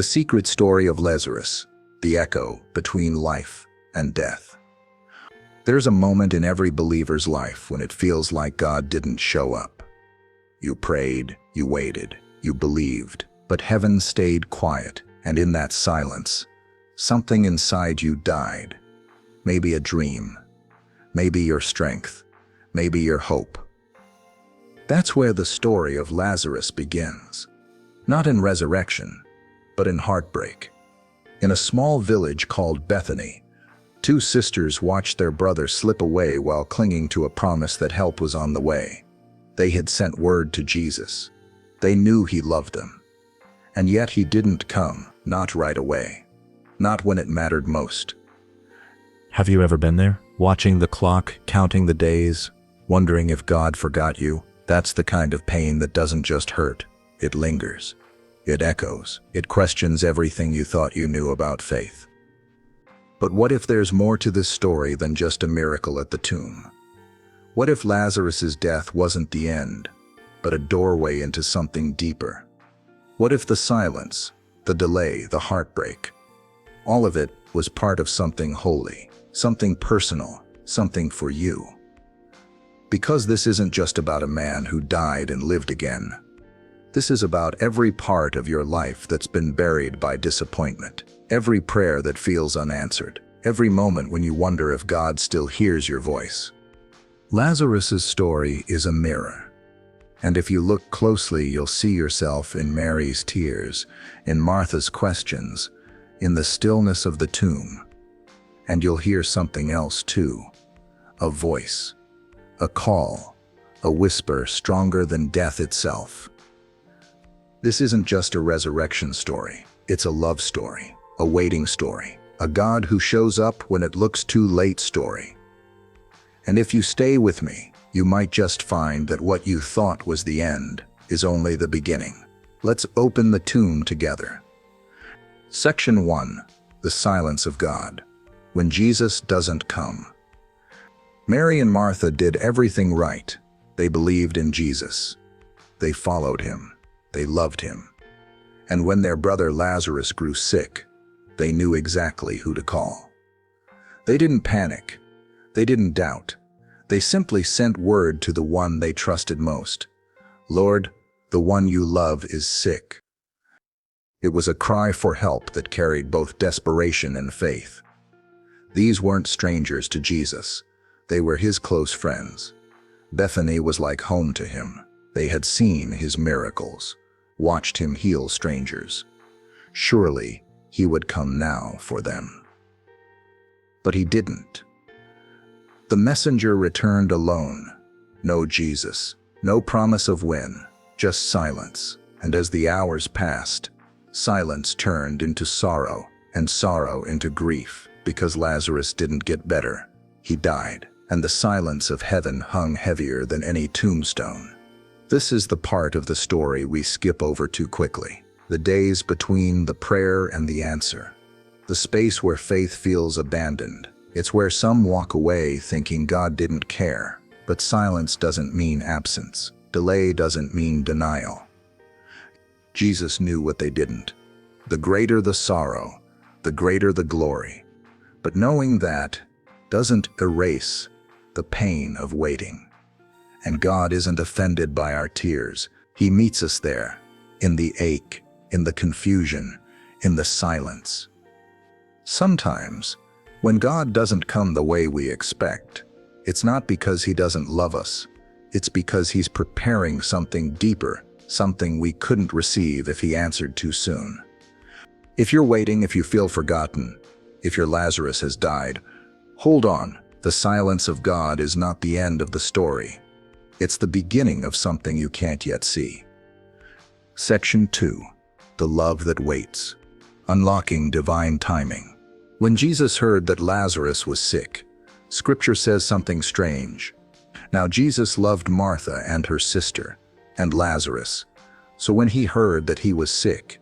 The secret story of Lazarus, the echo between life and death. There's a moment in every believer's life when it feels like God didn't show up. You prayed, you waited, you believed, but heaven stayed quiet, and in that silence, something inside you died. Maybe a dream, maybe your strength, maybe your hope. That's where the story of Lazarus begins. Not in resurrection, but in heartbreak. In a small village called Bethany, two sisters watched their brother slip away while clinging to a promise that help was on the way. They had sent word to Jesus. They knew he loved them. And yet he didn't come, not right away. Not when it mattered most. Have you ever been there? Watching the clock, counting the days, Wondering if God forgot you? That's the kind of pain that doesn't just hurt. It lingers. It echoes. It questions everything you thought you knew about faith. But what if there's more to this story than just a miracle at the tomb? What if Lazarus's death wasn't the end, but a doorway into something deeper? What if the silence, the delay, the heartbreak, all of it was part of something holy, something personal, something for you? Because this isn't just about a man who died and lived again. This is about every part of your life that's been buried by disappointment, every prayer that feels unanswered, every moment when you wonder if God still hears your voice. Lazarus's story is a mirror. And if you look closely, you'll see yourself in Mary's tears, in Martha's questions, in the stillness of the tomb. And you'll hear something else too, a voice, a call, a whisper stronger than death itself. This isn't just a resurrection story, it's a love story, a waiting story, a God who shows up when it looks too late story. And if you stay with me, you might just find that what you thought was the end is only the beginning. Let's open the tomb together. Section 1. The Silence of God. When Jesus doesn't come. Mary and Martha did everything right. They believed in Jesus. They followed him. They loved him. And when their brother Lazarus grew sick, they knew exactly who to call. They didn't panic. They didn't doubt. They simply sent word to the one they trusted most. Lord, the one you love is sick. It was a cry for help that carried both desperation and faith. These weren't strangers to Jesus. They were his close friends. Bethany was like home to him. They had seen his miracles, watched him heal strangers. Surely he would come now for them. But he didn't. The messenger returned alone. No Jesus, no promise of when, just silence. And as the hours passed, silence turned into sorrow, and sorrow into grief, because Lazarus didn't get better. He died, and the silence of heaven hung heavier than any tombstone. This is the part of the story we skip over too quickly. The days between the prayer and the answer. The space where faith feels abandoned. It's where some walk away thinking God didn't care. But silence doesn't mean absence. Delay doesn't mean denial. Jesus knew what they didn't. The greater the sorrow, the greater the glory. But knowing that doesn't erase the pain of waiting. And God isn't offended by our tears. He meets us there, in the ache, in the confusion, in the silence. Sometimes, when God doesn't come the way we expect, it's not because he doesn't love us. It's because he's preparing something deeper, something we couldn't receive if he answered too soon. If you're waiting, if you feel forgotten, if your Lazarus has died, hold on. The silence of God is not the end of the story. It's the beginning of something you can't yet see. Section 2. The Love That Waits. Unlocking Divine Timing. When Jesus heard that Lazarus was sick, Scripture says something strange. Now Jesus loved Martha and her sister, and Lazarus. So when he heard that he was sick,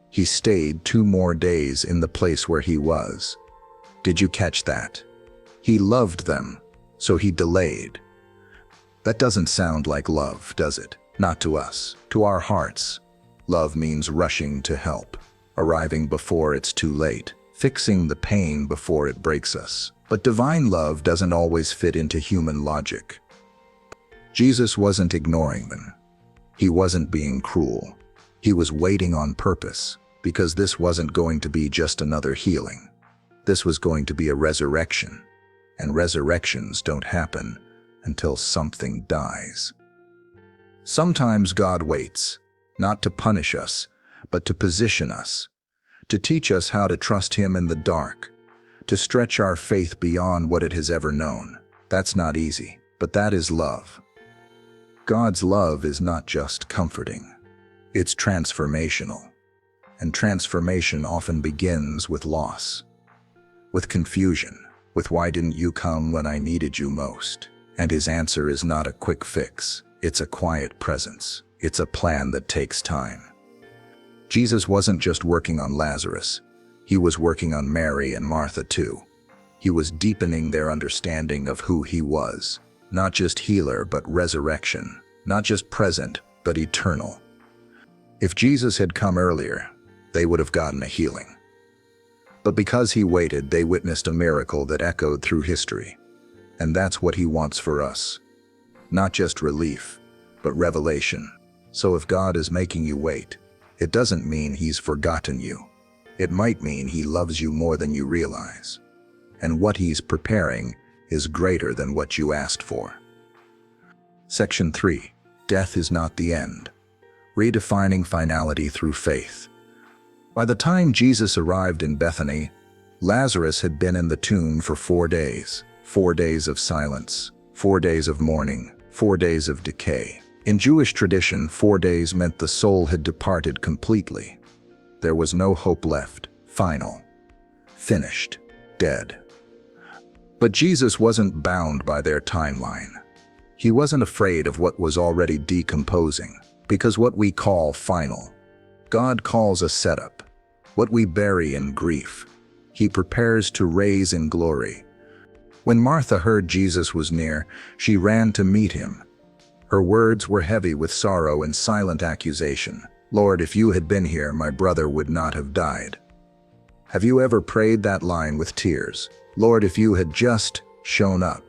he stayed 2 more days in the place where he was. Did you catch that? He loved them, so he delayed. That doesn't sound like love, does it? Not to us, to our hearts. Love means rushing to help, arriving before it's too late, fixing the pain before it breaks us. But divine love doesn't always fit into human logic. Jesus wasn't ignoring them. He wasn't being cruel. He was waiting on purpose, because this wasn't going to be just another healing. This was going to be a resurrection, and resurrections don't happen until something dies. Sometimes God waits, not to punish us, but to position us, to teach us how to trust Him in the dark, to stretch our faith beyond what it has ever known. That's not easy, but that is love. God's love is not just comforting. It's transformational. And transformation often begins with loss, with confusion, with why didn't you come when I needed you most? And His answer is not a quick fix. It's a quiet presence. It's a plan that takes time. Jesus wasn't just working on Lazarus. He was working on Mary and Martha too. He was deepening their understanding of who He was. Not just healer, but resurrection. Not just present, but eternal. If Jesus had come earlier, they would have gotten a healing. But because He waited, they witnessed a miracle that echoed through history. And that's what He wants for us. Not just relief, but revelation. So if God is making you wait, it doesn't mean He's forgotten you. It might mean He loves you more than you realize. And what He's preparing is greater than what you asked for. Section 3. Death is not the end. Redefining finality through faith. By the time Jesus arrived in Bethany, Lazarus had been in the tomb for 4 days. 4 days of silence, 4 days of mourning, 4 days of decay. In Jewish tradition, 4 days meant the soul had departed completely. There was no hope left. Final. Finished. Dead. But Jesus wasn't bound by their timeline. He wasn't afraid of what was already decomposing, because what we call final, God calls a setup. What we bury in grief, He prepares to raise in glory. When Martha heard Jesus was near, she ran to meet Him. Her words were heavy with sorrow and silent accusation. Lord, if you had been here, my brother would not have died. Have you ever prayed that line with tears? Lord, if you had just shown up.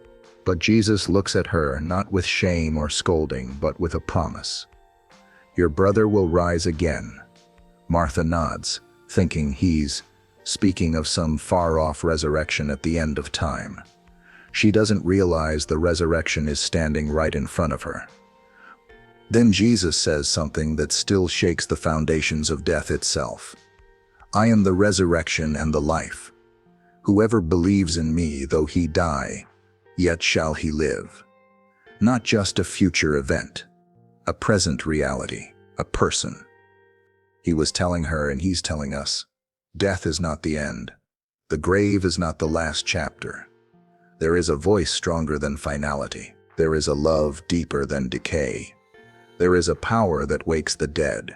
But Jesus looks at her not with shame or scolding, but with a promise. Your brother will rise again. Martha nods, thinking He's speaking of some far-off resurrection at the end of time. She doesn't realize the resurrection is standing right in front of her. Then Jesus says something that still shakes the foundations of death itself. I am the resurrection and the life. Whoever believes in me, though he die, yet shall he live. Not just a future event, a present reality, a person. He was telling her, and He's telling us, death is not the end. The grave is not the last chapter. There is a voice stronger than finality. There is a love deeper than decay. There is a power that wakes the dead.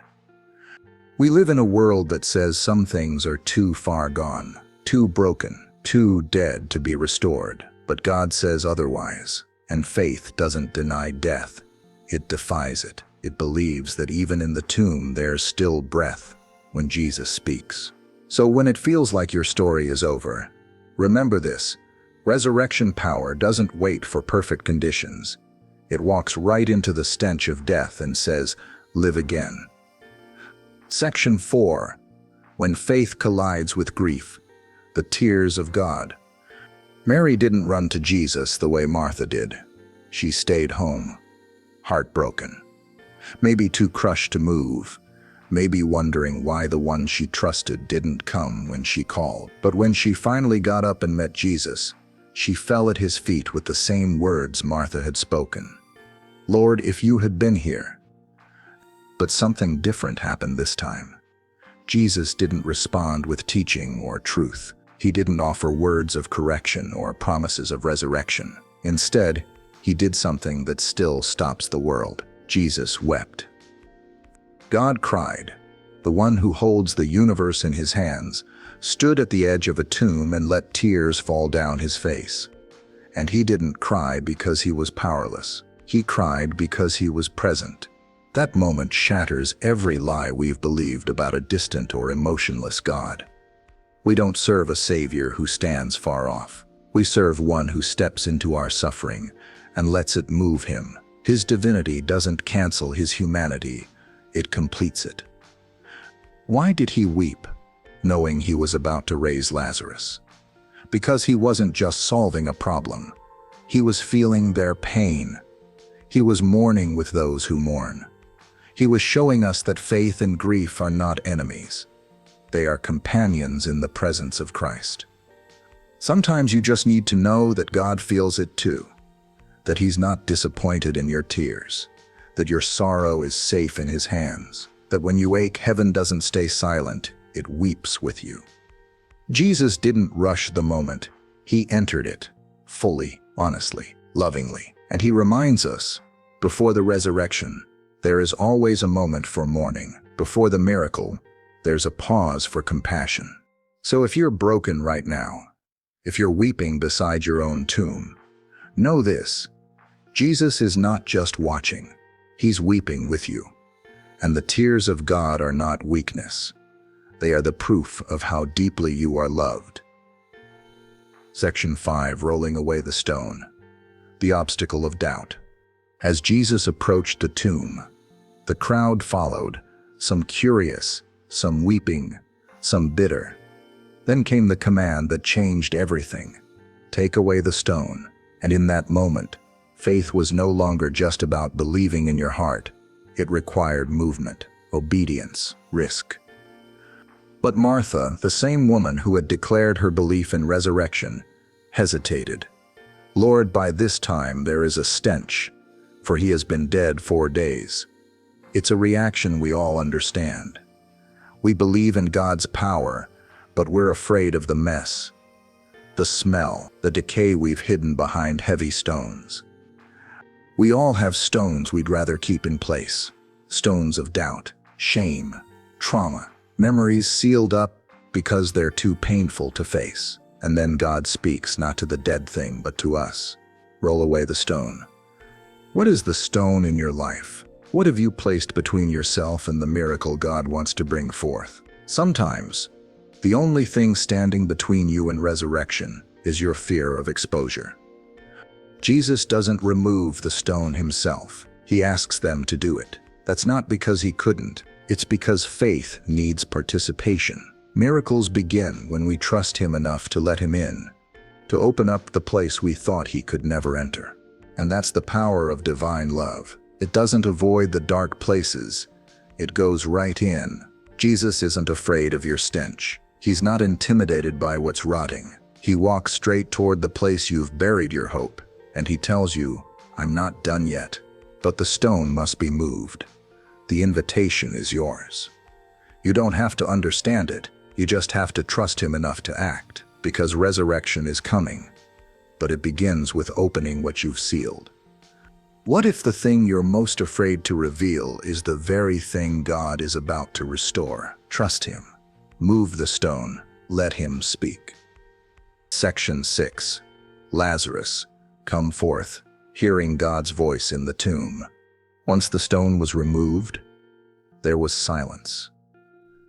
We live in a world that says some things are too far gone, too broken, too dead to be restored. But God says otherwise, and faith doesn't deny death. It defies it. It believes that even in the tomb there's still breath when Jesus speaks. So when it feels like your story is over, remember this: resurrection power doesn't wait for perfect conditions. It walks right into the stench of death and says, live again. Section 4. When faith collides with grief. The tears of God. Mary didn't run to Jesus the way Martha did. She stayed home, heartbroken. Maybe too crushed to move. Maybe wondering why the one she trusted didn't come when she called. But when she finally got up and met Jesus, she fell at His feet with the same words Martha had spoken. Lord, if you had been here. But something different happened this time. Jesus didn't respond with teaching or truth. He didn't offer words of correction or promises of resurrection. Instead, He did something that still stops the world. Jesus wept. God cried. The one who holds the universe in His hands stood at the edge of a tomb and let tears fall down His face. And He didn't cry because He was powerless. He cried because He was present. That moment shatters every lie we've believed about a distant or emotionless God. We don't serve a Savior who stands far off. We serve one who steps into our suffering and lets it move him. His divinity doesn't cancel his humanity, it completes it. Why did he weep, knowing he was about to raise Lazarus? Because he wasn't just solving a problem. He was feeling their pain. He was mourning with those who mourn. He was showing us that faith and grief are not enemies. They are companions in the presence of Christ. Sometimes you just need to know that God feels it too, that he's not disappointed in your tears, that your sorrow is safe in his hands, that when you ache, heaven doesn't stay silent, it weeps with you. Jesus didn't rush the moment. He entered it, fully, honestly, lovingly. And he reminds us, before the resurrection, there is always a moment for mourning. Before the miracle, there's a pause for compassion. So if you're broken right now, if you're weeping beside your own tomb, know this: Jesus is not just watching, he's weeping with you. And the tears of God are not weakness. They are the proof of how deeply you are loved. Section 5. Rolling away the stone. The obstacle of doubt. As Jesus approached the tomb, the crowd followed, some curious, some weeping, some bitter. Then came the command that changed everything: take away the stone. And in that moment, faith was no longer just about believing in your heart. It required movement, obedience, risk. But Martha, the same woman who had declared her belief in resurrection, hesitated. Lord, by this time there is a stench, for he has been dead 4 days. It's a reaction we all understand. We believe in God's power, but we're afraid of the mess, the smell, the decay we've hidden behind heavy stones. We all have stones we'd rather keep in place. Stones of doubt, shame, trauma, memories sealed up because they're too painful to face. And then God speaks, not to the dead thing, but to us. Roll away the stone. What is the stone in your life? What have you placed between yourself and the miracle God wants to bring forth? Sometimes, the only thing standing between you and resurrection is your fear of exposure. Jesus doesn't remove the stone himself. He asks them to do it. That's not because he couldn't. It's because faith needs participation. Miracles begin when we trust him enough to let him in, to open up the place we thought he could never enter. And that's the power of divine love. It doesn't avoid the dark places. It goes right in. Jesus isn't afraid of your stench. He's not intimidated by what's rotting. He walks straight toward the place you've buried your hope, and he tells you, I'm not done yet, but the stone must be moved. The invitation is yours. You don't have to understand it. You just have to trust him enough to act, because resurrection is coming. But it begins with opening what you've sealed. What if the thing you're most afraid to reveal is the very thing God is about to restore? Trust him. Move the stone. Let him speak. Section 6. Lazarus, come forth, hearing God's voice in the tomb. Once the stone was removed, there was silence.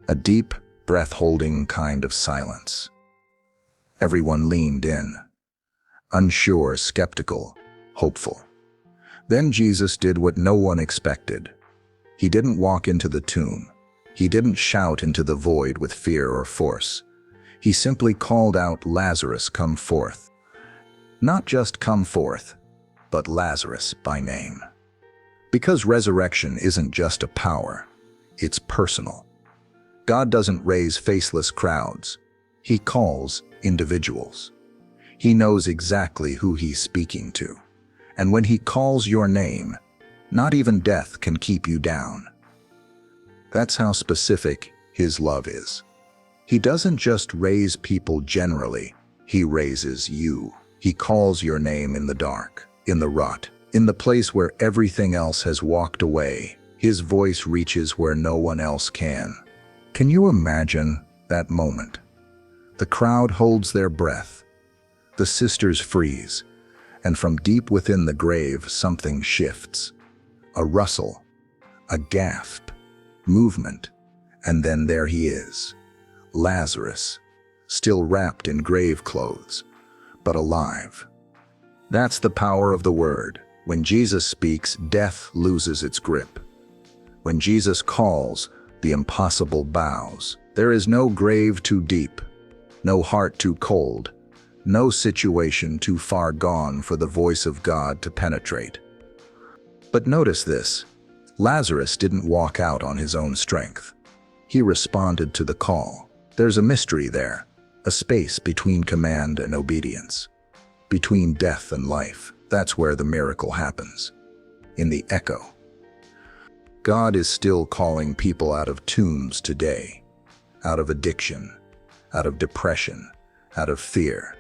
A deep, breath-holding kind of silence. Everyone leaned in, unsure, skeptical, hopeful. Then Jesus did what no one expected. He didn't walk into the tomb. He didn't shout into the void with fear or force. He simply called out, Lazarus, come forth. Not just come forth, but Lazarus by name. Because resurrection isn't just a power, it's personal. God doesn't raise faceless crowds. He calls individuals. He knows exactly who he's speaking to. And when he calls your name, not even death can keep you down. That's how specific his love is. He doesn't just raise people generally, he raises you. He calls your name in the dark, in the rot, in the place where everything else has walked away. His voice reaches where no one else can. Can you imagine that moment? The crowd holds their breath. The sisters freeze, and from deep within the grave something shifts. A rustle, A gasp, movement, and then there he is, Lazarus, still wrapped in grave clothes, but alive. That's the power of the word. When Jesus speaks, death loses its grip. When Jesus calls, the impossible bows. There is no grave too deep, no heart too cold, no situation too far gone for the voice of God to penetrate. But notice this, Lazarus didn't walk out on his own strength. He responded to the call. There's a mystery there, a space between command and obedience, between death and life. That's where the miracle happens, in the echo. God is still calling people out of tombs today, out of addiction, out of depression, out of fear,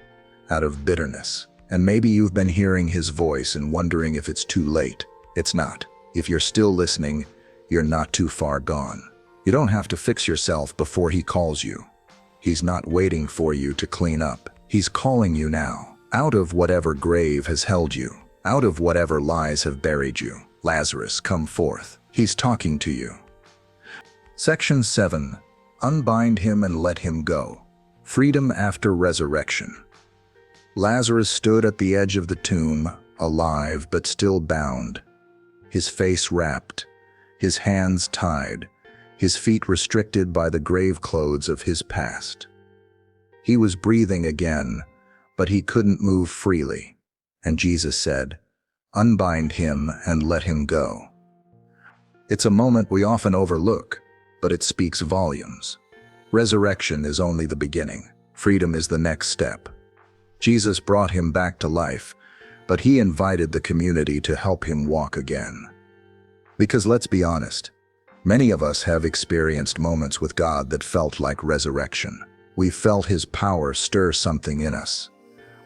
out of bitterness. And maybe you've been hearing his voice and wondering if it's too late. It's not. If you're still listening, you're not too far gone. You don't have to fix yourself before he calls you. He's not waiting for you to clean up. He's calling you now, out of whatever grave has held you, out of whatever lies have buried you. Lazarus, come forth. He's talking to you. Section 7. Unbind him and let him go. Freedom after resurrection. Lazarus stood at the edge of the tomb, alive but still bound. His face wrapped, his hands tied, his feet restricted by the grave clothes of his past. He was breathing again, but he couldn't move freely. And Jesus said, "Unbind him and let him go." It's a moment we often overlook, but it speaks volumes. Resurrection is only the beginning. Freedom is the next step. Jesus brought him back to life, but he invited the community to help him walk again. Because let's be honest, many of us have experienced moments with God that felt like resurrection. We felt his power stir something in us.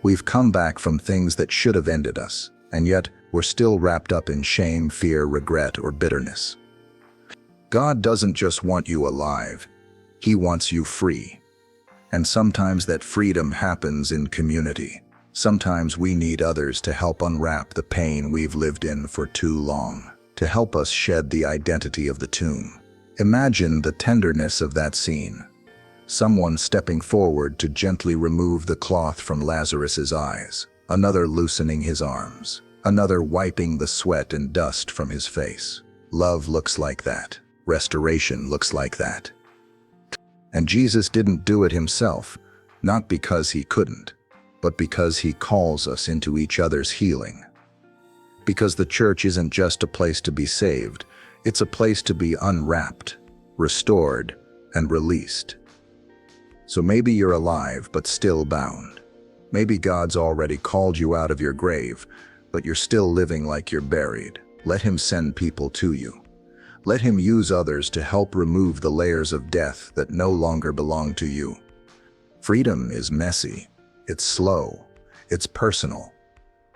We've come back from things that should have ended us, and yet we're still wrapped up in shame, fear, regret, or bitterness. God doesn't just want you alive, he wants you free. And sometimes that freedom happens in community. Sometimes we need others to help unwrap the pain we've lived in for too long, to help us shed the identity of the tomb. Imagine the tenderness of that scene. Someone stepping forward to gently remove the cloth from Lazarus's eyes, another loosening his arms, another wiping the sweat and dust from his face. Love looks like that. Restoration looks like that. And Jesus didn't do it himself, not because he couldn't, but because he calls us into each other's healing. Because the church isn't just a place to be saved, it's a place to be unwrapped, restored, and released. So maybe you're alive but still bound. Maybe God's already called you out of your grave, but you're still living like you're buried. Let him send people to you. Let him use others to help remove the layers of death that no longer belong to you. Freedom is messy, it's slow, it's personal,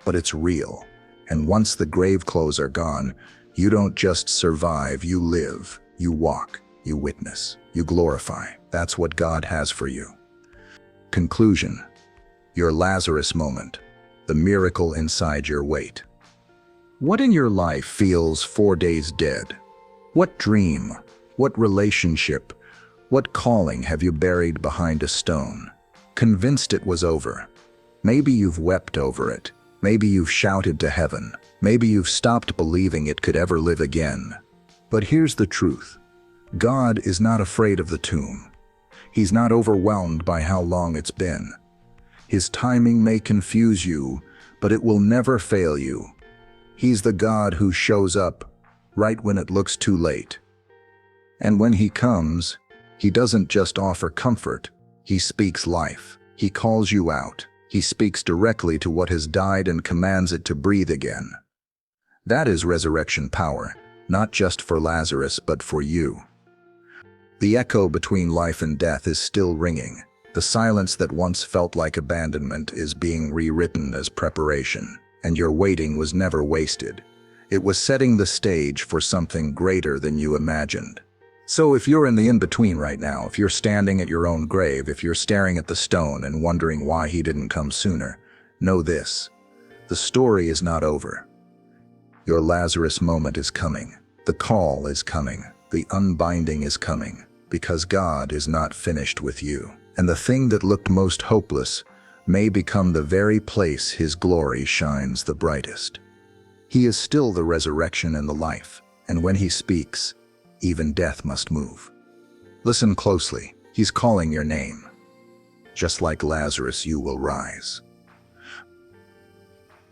but it's real. And once the grave clothes are gone, you don't just survive, you live, you walk, you witness, you glorify. That's what God has for you. Conclusion. Your Lazarus moment. The miracle inside your weight. What in your life feels 4 days dead? What dream, what relationship, what calling have you buried behind a stone? Convinced it was over. Maybe you've wept over it. Maybe you've shouted to heaven. Maybe you've stopped believing it could ever live again. But here's the truth. God is not afraid of the tomb. He's not overwhelmed by how long it's been. His timing may confuse you, but it will never fail you. He's the God who shows up right when it looks too late. And when he comes, he doesn't just offer comfort, he speaks life. He calls you out. He speaks directly to what has died and commands it to breathe again. That is resurrection power, not just for Lazarus, but for you. The echo between life and death is still ringing. The silence that once felt like abandonment is being rewritten as preparation, and your waiting was never wasted. It was setting the stage for something greater than you imagined. So if you're in the in-between right now, if you're standing at your own grave, if you're staring at the stone and wondering why he didn't come sooner, know this: the story is not over. Your Lazarus moment is coming. The call is coming. The unbinding is coming, because God is not finished with you. And the thing that looked most hopeless may become the very place His glory shines the brightest. He is still the resurrection and the life, and when He speaks, even death must move. Listen closely. He's calling your name. Just like Lazarus, you will rise.